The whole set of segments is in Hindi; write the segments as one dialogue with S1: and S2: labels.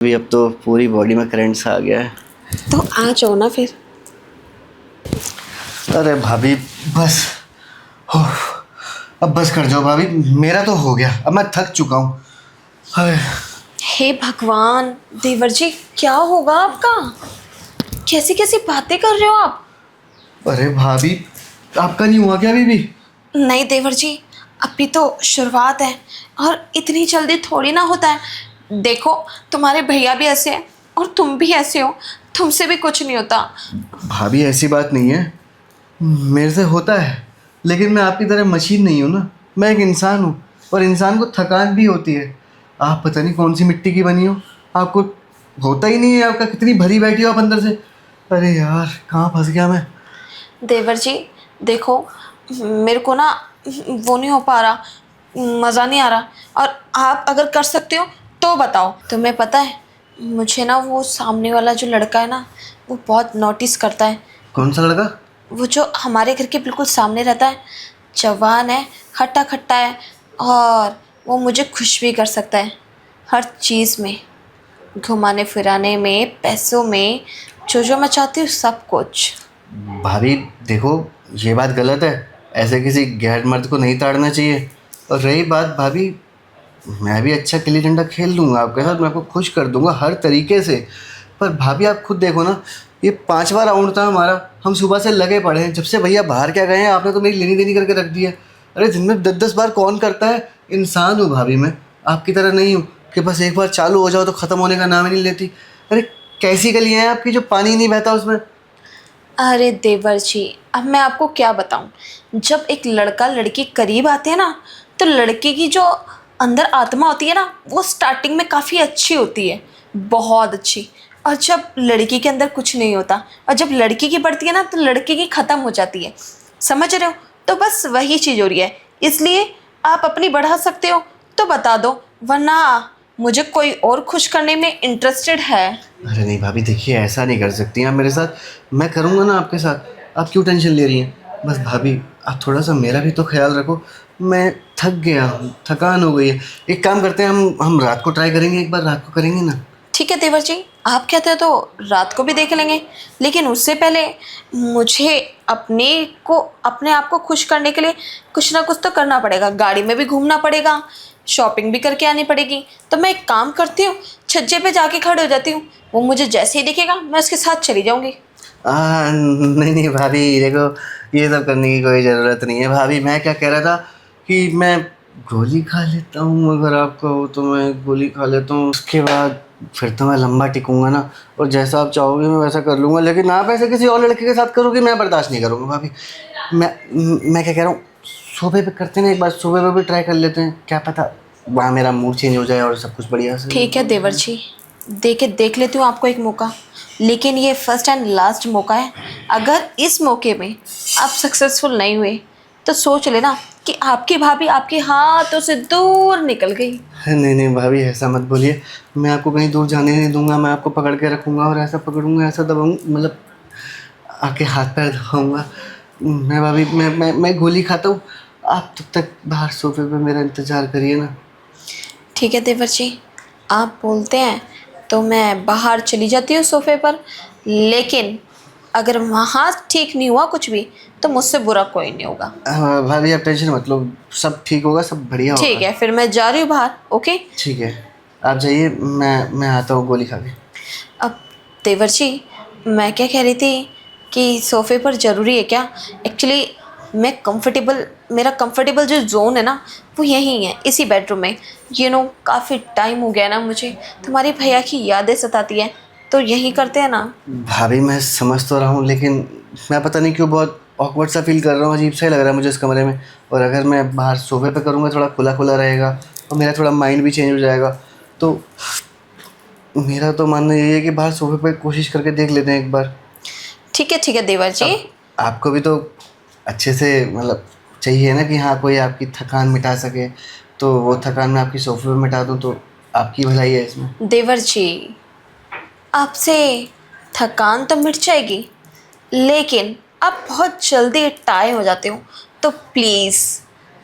S1: अभी अब तो पूरी बॉडी में करंट सा आ गया है।
S2: तो आ जाओ ना फिर।
S1: अरे भाभी बस हो, अब बस कर जाओ भाभी, मेरा तो हो गया, अब मैं थक चुका हूँ। हाय।
S2: हे भगवान, देवर जी क्या होगा आपका? कैसी कैसी बातें कर रहे हो आप?
S1: अरे भाभी, आपका नहीं हुआ क्या अभी भी?
S2: नहीं देवर जी, अभी तो शुरुआत है और इतनी जल्दी थोड़ी ना होता है। देखो, तुम्हारे भैया भी ऐसे हैं और तुम भी ऐसे हो, तुमसे भी कुछ नहीं होता।
S1: भाभी ऐसी बात नहीं है, मेरे से होता है, लेकिन मैं आपकी तरह मशीन नहीं हूँ ना, मैं एक इंसान हूँ और इंसान को थकान भी होती है। आप पता नहीं कौन सी मिट्टी की बनी हो, आपको होता ही नहीं है, आपका कितनी भरी बैठी हो आप अंदर से। अरे यार, कहाँ फंस गया मैं।
S2: देवर जी देखो, मेरे को ना वो नहीं हो पा रहा, मज़ा नहीं आ रहा। और आप अगर कर सकते हो तो बताओ। तुम्हें पता है, मुझे ना वो सामने वाला जो लड़का है ना, वो बहुत नोटिस करता है।
S1: कौन सा लड़का?
S2: वो जो हमारे घर के बिल्कुल सामने रहता है, जवान है, खट्टा खट्टा है, और वो मुझे खुश भी कर सकता है हर चीज़ में, घुमाने फिराने में, पैसों में, जो जो मैं चाहती हूँ सब कुछ।
S1: भाभी देखो, ये बात गलत है, ऐसे किसी गैर मर्द को नहीं ताड़ना चाहिए। और रही बात भाभी, मैं भी अच्छा गिल्ली डंडा खेल लूँगा आपके साथ, मैं आपको खुश कर दूंगा हर तरीके से। पर भाभी आप खुद देखो ना, ये 5वां राउंड था हमारा, हम सुबह से लगे पड़े हैं, जब से भैया बाहर क्या गए हैं आपने तो मेरी लेनी देनी करके रख दी है। अरे दिन में 10-10 बार कौन करता है? इंसान हूँ भाभी मैं, आपकी तरह नहीं हूँ कि बस एक बार चालू हो जाओ तो ख़त्म होने का नाम ही नहीं लेती। अरे कैसी गलियाँ हैं आपकी जो पानी ही नहीं बहता उसमें।
S2: अरे देवर जी, अब मैं आपको क्या बताऊं। जब एक लड़का लड़की करीब आते हैं ना, तो लड़के की जो अंदर आत्मा होती है ना, वो स्टार्टिंग में काफ़ी अच्छी होती है, बहुत अच्छी। और जब लड़की के अंदर कुछ नहीं होता, और जब लड़की की बढ़ती है ना, तो लड़के की ख़त्म हो जाती है। समझ रहे हो? तो बस वही चीज़ हो रही है। इसलिए आप अपनी बढ़ा सकते हो तो बता दो, वरना मुझे कोई और खुश करने में इंटरेस्टेड है।
S1: अरे नहीं भाभी, देखिए ऐसा नहीं कर सकती आप मेरे साथ, मैं करूँगा ना आपके साथ, आप क्यों टेंशन ले रही हैं? बस भाभी आप थोड़ा सा मेरा भी तो ख्याल रखो, मैं थक गया हूँ, थकान हो गई है। एक काम करते हैं, हम रात को ट्राई करेंगे, एक बार रात को करेंगे ना।
S2: ठीक है देवर जी, आप कहते हो तो रात को भी देख लेंगे, लेकिन उससे पहले मुझे अपने आप को खुश करने के लिए कुछ ना कुछ तो करना पड़ेगा। गाड़ी में भी घूमना पड़ेगा, शॉपिंग भी करके आनी पड़ेगी। तो मैं एक काम करती हूँ, छज्जे पे जाके खड़े हो जाती हूँ, वो मुझे जैसे ही दिखेगा मैं उसके साथ चली जाऊँगी।
S1: नहीं नहीं भाभी देखो, ये सब करने की कोई ज़रूरत नहीं है भाभी। मैं क्या कह रहा था कि मैं गोली खा लेता हूँ, अगर आप कहो तो मैं गोली खा लेता हूँ, उसके बाद फिर तो मैं लंबा टिकूंगा ना, और जैसा आप चाहोगे मैं वैसा कर लूँगा। लेकिन आप ऐसे किसी और लड़के के साथ करोगे, मैं बर्दाश्त नहीं करूँगा भाभी। मैं क्या कह रहा हूँ, सुबह पे करते हैं ना, एक बार सुबह पे भी ट्राई कर लेते हैं, क्या पता वहाँ मेरा मूड चेंज हो जाए और सब कुछ बढ़िया से।
S2: ठीक है देवर जी, देख लेती हूँ आपको एक मौका, लेकिन ये फर्स्ट एंड लास्ट मौका है। अगर इस मौके में आप सक्सेसफुल नहीं हुए, तो सोच लेना कि आपकी भाभी आपके हाथों से दूर निकल गई।
S1: नहीं नहीं भाभी, ऐसा मत बोलिए, मैं आपको कहीं दूर जाने नहीं दूंगा, मैं आपको पकड़ के रखूंगा और ऐसा पकड़ूंगा, ऐसा दबाऊंगा, मतलब आके हाथ पैर दबाऊंगा। मैं भाभी, मैं गोली खाता हूँ, आप तब तक बाहर सोफे पे मेरा इंतज़ार करिए ना।
S2: ठीक है देवर जी, आप बोलते हैं तो मैं बाहर चली जाती हूँ सोफे पर, लेकिन अगर वहाँ ठीक नहीं हुआ कुछ भी, तो मुझसे बुरा कोई नहीं होगा।
S1: भाभी आप टेंशन मत लो, सब ठीक होगा, सब बढ़िया
S2: ठीक
S1: होगा।
S2: है, फिर मैं जा रही हूँ बाहर। ओके।
S1: ठीक है, आप जाइए, मैं आता हूँ गोली खा के।
S2: अब देवर जी, मैं क्या कह रही थी कि सोफ़े पर ज़रूरी है क्या? एक्चुअली मेरा कंफर्टेबल जो ज़ोन है ना, वो यहीं है, इसी बेडरूम में। काफ़ी टाइम हो गया ना मुझे, तुम्हारे भैया की यादें सताती हैं, तो यहीं करते हैं ना।
S1: भाभी मैं समझ तो रहा हूँ, लेकिन मैं पता नहीं क्यों बहुत ऑकवर्ड सा फील कर रहा हूँ, अजीब सा ही लग रहा है मुझे इस कमरे में। और अगर मैं बाहर सोफे पे करूँगा, थोड़ा खुला खुला रहेगा और मेरा थोड़ा माइंड भी चेंज हो जाएगा। तो मेरा तो मानना यही है कि बाहर सोफे पे कोशिश करके देख लेते हैं एक बार।
S2: ठीक है देवर जी।
S1: अब आपको भी तो अच्छे से मतलब चाहिए ना कि हाँ कोई आपकी थकान मिटा सके, तो वो थकान मैं आपकी सोफे पे मिटा दूँ तो आपकी भलाई है इसमें।
S2: देवर जी, आपसे थकान तो मिट जाएगी, लेकिन आप बहुत जल्दी टाय हो जाते हो। तो प्लीज़,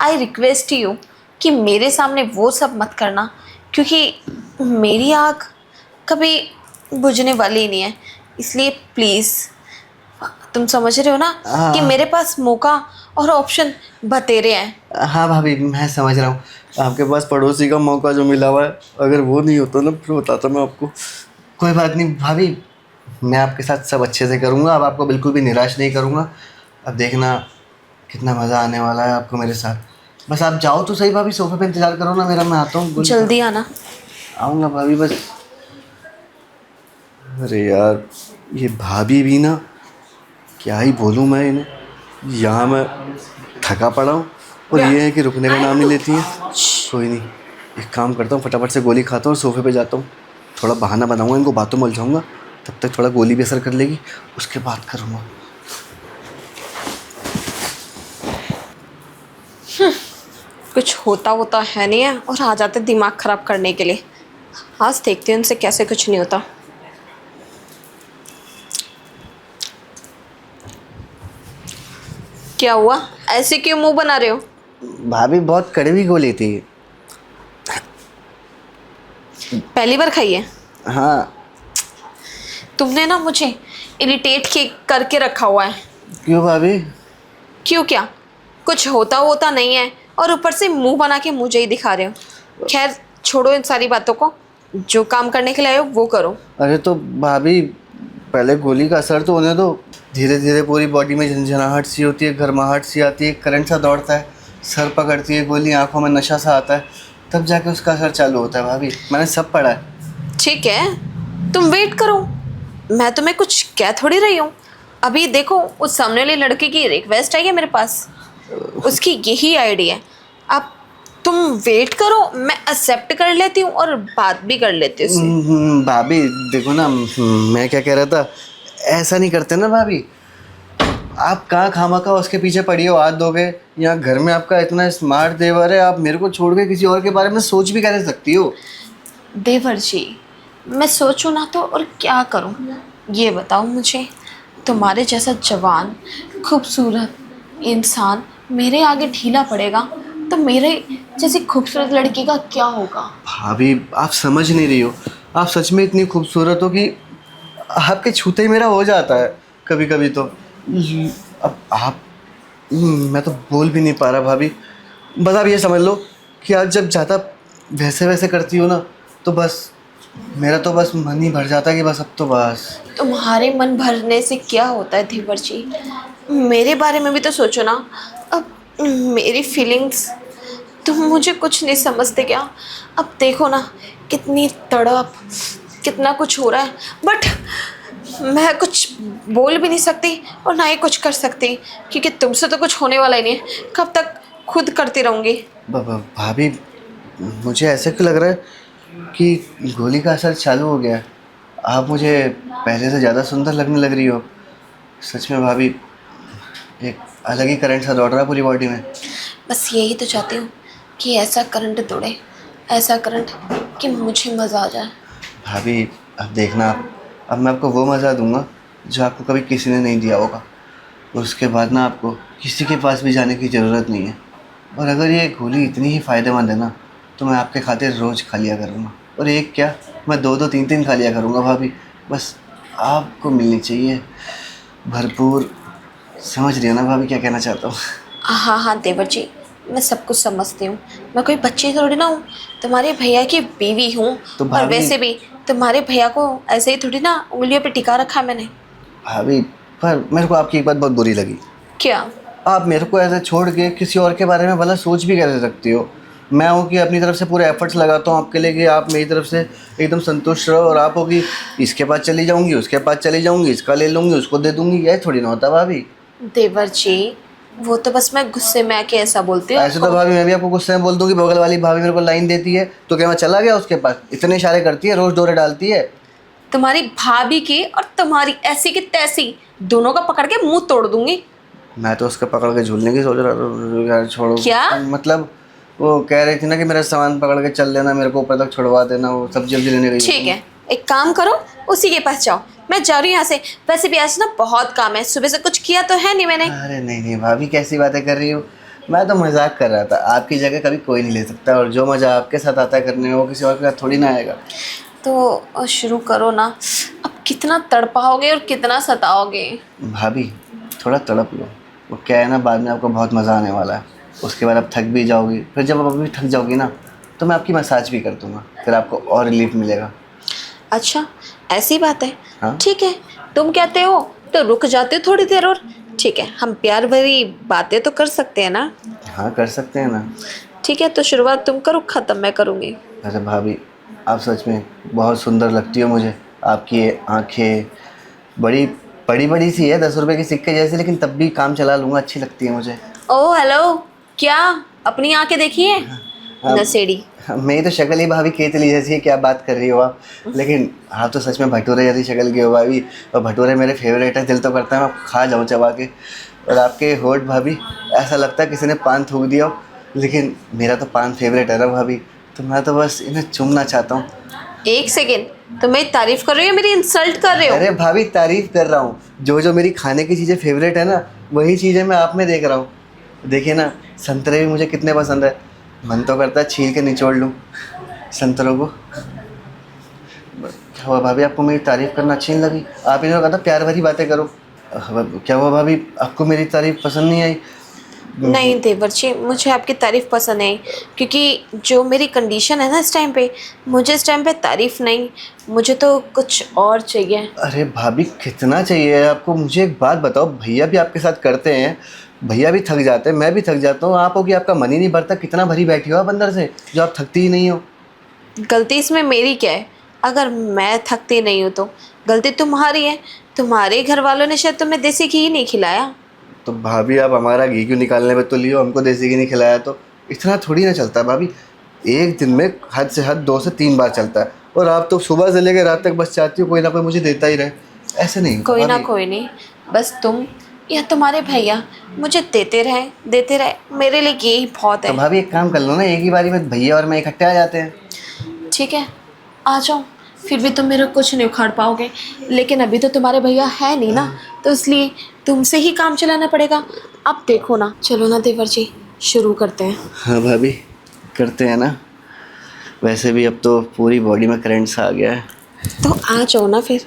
S2: आई रिक्वेस्ट यू कि मेरे सामने वो सब मत करना, क्योंकि मेरी आँख कभी बुझने वाली ही नहीं है। इसलिए प्लीज़, तुम समझ रहे हो ना कि मेरे पास मौका और ऑप्शन बतेरे हैं।
S1: हाँ भाभी, मैं समझ रहा हूँ। आपके पास पड़ोसी का मौका जो मिला हुआ है, अगर वो नहीं होता ना फिर बताता मैं आपको। कोई बात नहीं भाभी, मैं आपके साथ सब अच्छे से करूँगा। अब आपको बिल्कुल भी निराश नहीं करूँगा। अब देखना कितना मज़ा आने वाला है आपको मेरे साथ। बस आप जाओ तो सही भाभी, सोफे पे इंतज़ार करो ना मेरा, मैं आता हूँ।
S2: जल्दी आना।
S1: आऊँगा भाभी बस। अरे यार, ये भाभी भी ना, क्या ही बोलूँ मैं इन्हें। यहाँ मैं थका पड़ा हूँ और ये है कि रुकने का नाम नहीं लेती है। कोई नहीं, एक काम करता हूँ, फटाफट से गोली खाता हूँ और सोफे पे जाता हूँ। थोड़ा बहाना बनाऊँगा, इनको बातों में उलझाऊँगा, तब तक थोड़ा गोली भी असर कर लेगी, उसके बाद करूँगा।
S2: कुछ होता होता है नहीं है और आ जाते दिमाग खराब करने के लिए। आज देखते हैं उनसे कैसे कुछ नहीं होता। क्या हुआ, ऐसे क्यों मुंह बना रहे हो?
S1: भाभी बहुत कड़वी गोली थी।
S2: पहली बार खाई है?
S1: हाँ।
S2: तुमने ना मुझे इरिटेट करके रखा हुआ है।
S1: क्यों भाभी?
S2: क्यों क्या? कुछ होता नहीं है और ऊपर से मुंह बना के मुझे ही दिखा रहे हो। खैर छोड़ो इन सारी बातों को, जो काम करने के लिए आए हो वो करो।
S1: अरे तो भाभी, पहले गोली का असर तो होने दो। धीरे धीरे पूरी बॉडी में झंझनाहट सी होती है, गर्माहट सी आती है, करंट सा दौड़ता है, सर पकड़ती है गोली, आंखों में नशा सा आता है, तब जाके उसका असर चालू होता है भाभी। मैंने सब पढ़ा है।
S2: ठीक है, तुम वेट करो, मैं तुम्हें कुछ कह थोड़ी रही हूँ। अभी देखो, उस सामने वाले लड़के की रिक्वेस्ट आई है मेरे पास, उसकी यही आईडी है। अब तुम वेट करो, मैं एक्सेप्ट कर लेती हूँ और बात भी कर लेती हूँ उससे।
S1: भाभी देखो ना, मैं क्या कह रहा था, ऐसा नहीं करते ना भाभी। आप कहाँ खामखा उसके पीछे पड़ी हो, हाथ दोगे? यहाँ घर में आपका इतना स्मार्ट देवर है, आप मेरे को छोड़ के किसी और के बारे में सोच भी कैसे सकती हो?
S2: देवर जी, मैं सोचूं ना तो और क्या करूं? ये बताओ मुझे, तुम्हारे जैसा जवान खूबसूरत इंसान मेरे आगे ढीला पड़ेगा तो मेरे जैसी खूबसूरत लड़की का क्या होगा?
S1: भाभी आप समझ नहीं रही हो। आप सच में इतनी खूबसूरत हो कि आपके छूते ही मेरा हो जाता है कभी कभी तो। अब आप, मैं तो बोल भी नहीं पा रहा भाभी। बस आप ये समझ लो कि आज जब ज़्यादा वैसे वैसे करती हो ना, तो बस मेरा तो बस मन ही भर जाता है कि बस अब तो बस।
S2: तुम्हारे मन भरने से क्या होता है देवर जी? मेरे बारे में भी तो सोचो ना। अब मेरी फीलिंग्स तुम मुझे कुछ नहीं समझते क्या? अब देखो ना, कितनी तड़प, कितना कुछ हो रहा है, बट मैं कुछ बोल भी नहीं सकती और ना ही कुछ कर सकती, क्योंकि तुमसे तो कुछ होने वाला ही नहीं है। कब तक खुद करती रहूँगी?
S1: भाभी मुझे ऐसे क्यों लग रहा है कि गोली का असर चालू हो गया है। आप मुझे पहले से ज़्यादा सुंदर लगने लग रही हो। सच में भाभी, एक अलग ही करंट सा दौड़ रहा है पूरी बॉडी में।
S2: बस यही तो चाहती हूँ कि ऐसा करंट दौड़े, ऐसा करंट कि मुझे मज़ा आ जाए।
S1: भाभी अब देखना, अब मैं आपको वो मज़ा दूंगा जो आपको कभी किसी ने नहीं दिया होगा। उसके बाद ना आपको किसी के पास भी जाने की ज़रूरत नहीं है। और अगर ये गोली इतनी ही फ़ायदेमंद है ना, तो मैं आपके खातिर रोज़ खा लिया करूँगा। और एक क्या, मैं दो दो तीन तीन खा लिया करूँगा भाभी। बस आपको मिलनी चाहिए भरपूर। समझ रही हो ना भाभी क्या कहना चाहता हूँ?
S2: हाँ हाँ देवर जी, मैं सब कुछ समझती हूँ। मैं कोई बच्ची थोड़ी ना हूँ, तुम्हारे भैया की बीवी हूँ।
S1: तो
S2: और
S1: भाभी,
S2: वैसे भी तुम्हारे भैया को ऐसे ही थोड़ी ना उंगलियों पे टिका रखा है मैंने।
S1: भाभी पर मेरे को आपकी एक बात बहुत बुरी लगी।
S2: क्या?
S1: आप मेरे को ऐसे छोड़ के किसी और के बारे में भला सोच भी कैसे सकती हो? मैं हूँ कि अपनी तरफ से पूरे एफर्ट्स लगाता हूँ आपके लिए कि आप मेरी तरफ से एकदम संतुष्ट रहो, और आप हो कि इसके पास चली जाऊँगी, उसके पास चली जाऊँगी, इसका ले लूँगी, उसको दे दूँगी। ये थोड़ी ना होता भाभी।
S2: देवर जी, वो तो बस मैं गुस्से में आके ऐसा बोलती हूँ
S1: ऐसे तो
S2: आपको।
S1: भाभी मैं भी आपको गुस्से में बोल दूँ कि बगल वाली भाभी मेरे को लाइन देती है तो क्या मैं चला गया उसके पास? इतने इशारे करती है, रोज़ डोरे डालती है।
S2: तुम्हारी भाभी की और तुम्हारी ऐसी की तैसी दोनों का पकड़ के मुंह तोड़ दूंगी।
S1: मैं तो उसका पकड़ के झूलने की सोच रहा था यार। छोड़ो।
S2: क्या?
S1: मतलब वो कह रही थी ना कि मेरा सामान पकड़ के चल लेना, मेरे को ऊपर तक छुड़वा देना, वो सब्जी वब्जी लेने गई।
S2: ठीक है, एक काम करो, उसी के पास जाओ, मैं जा रही हूँ यहाँ से। वैसे भी आज ना बहुत काम है, सुबह से कुछ किया तो है नहीं मैंने।
S1: अरे नहीं नहीं भाभी, कैसी बातें कर रही हो? मैं तो मजाक कर रहा था। आपकी जगह कभी कोई नहीं ले सकता, और जो मजा आपके साथ आता है करने में वो किसी और के साथ थोड़ी ना आएगा।
S2: तो शुरू करो ना। अब कितना तड़पाओगे और कितना सताओगे।
S1: भाभी थोड़ा तड़प लो, वो क्या है ना, बाद में आपको बहुत मज़ा आने वाला है। उसके बाद आप थक भी जाओगी, फिर जब आप अभी थक जाओगी ना तो मैं आपकी मसाज भी कर दूँगा, फिर आपको और रिलीफ मिलेगा।
S2: अच्छा, ऐसी बात है।
S1: हाँ।
S2: ठीक है, तुम कहते हो तो रुक जाते हो थोड़ी देर और। ठीक है, हम प्यार भरी बातें तो कर सकते हैं ना।
S1: हाँ कर सकते हैं ना।
S2: ठीक है, तो शुरुआत तुम करो, ख़त्म मैं करूँगी।
S1: अरे भाभी आप सच में बहुत सुंदर लगती हो मुझे। आपकी ये आँखें बड़ी बड़ी बड़ी सी है, 10 रुपए के सिक्के जैसी, लेकिन तब भी काम चला लूँगा, अच्छी लगती है मुझे।
S2: ओह हेलो, क्या अपनी आंखें देखिए
S1: हाँ,
S2: नशेड़ी।
S1: मेरी तो शक्ल ही भाभी केतली जैसी है, क्या बात कर रही हो आप। लेकिन आप तो सच में भटूरे जैसी शक्ल की हो भाभी, और भटूरे मेरे फेवरेट है। दिल तो करता है मैं खा जाऊँ चबा के। और आपके होठ भाभी, ऐसा लगता है किसी ने पान थूक दिया हो। लेकिन मेरा तो पान फेवरेट है ना भाभी, तो मैं तो बस इन्हें चूमना चाहता हूँ।
S2: एक सेकेंड, तुम मेरी तारीफ कर रहे हो या मेरी इंसल्ट कर रहे हो?
S1: अरे भाभी तारीफ कर रहा हूँ, जो जो मेरी खाने की चीज़ें फेवरेट है ना, वही चीज़ें मैं आप में देख रहा हूँ। देखिए ना, संतरे भी मुझे कितने पसंद है। मन तो करता है छील के निचोड़ लूँ संतरों को। क्या हुआ भाभी, आपको मेरी तारीफ करना अच्छी नहीं लगी? आप इन्होंने कहा था प्यार भरी बातें करो। क्या हुआ भाभी, आपको मेरी तारीफ पसंद नहीं आई?
S2: नहीं देवर जी, मुझे आपकी तारीफ पसंद नहीं, क्योंकि जो मेरी कंडीशन है ना इस टाइम पे, मुझे इस टाइम पे तारीफ नहीं, मुझे तो कुछ और चाहिए।
S1: अरे भाभी कितना चाहिए आपको? मुझे एक बात बताओ, भैया भी आपके साथ करते हैं, भैया भी थक जाते हैं, मैं भी थक जाता हूँ, आप हो कि आपका मन ही नहीं भरता। कितना भरी बैठी हो आप अंदर से, जो आप थकती ही नहीं हो।
S2: गलती इसमें मेरी क्या है? अगर मैं थकती नहीं हूँ तो गलती तुम्हारी है। तुम्हारे घर वालों ने शायद तुम्हें देसी घी नहीं खिलाया।
S1: तो भाभी आप हमारा घी क्यों निकालने में तो लियो, हमको देसी घी नहीं खिलाया तो। इतना थोड़ी ना चलता है भाभी, एक दिन में हद से हद 2 से 3 बार चलता है। और आप तो सुबह से लेकर रात तक बस चाहती हो कोई ना कोई मुझे देता ही रहे। ऐसे नहीं होता
S2: कोई ना
S1: भाभी।
S2: कोई नहीं, बस तुम या तुम्हारे भैया मुझे देते रहे, मेरे लिए यही बहुत
S1: तो
S2: है।
S1: भाभी एक काम कर लो ना, एक ही बारी में भैया और मैं इकट्ठे आ जाते हैं।
S2: ठीक है, आ जाओ। फिर भी तुम मेरा कुछ नहीं उखाड़ पाओगे, लेकिन अभी तो तुम्हारे भैया है नहीं ना, तो इसलिए तुमसे ही काम चलाना पड़ेगा। अब देखो ना, चलो ना देवर जी, शुरू करते हैं।
S1: हाँ भाभी करते हैं ना। वैसे भी अब तो पूरी बॉडी में करंट सा आ गया है।
S2: तो आ जाओ ना फिर।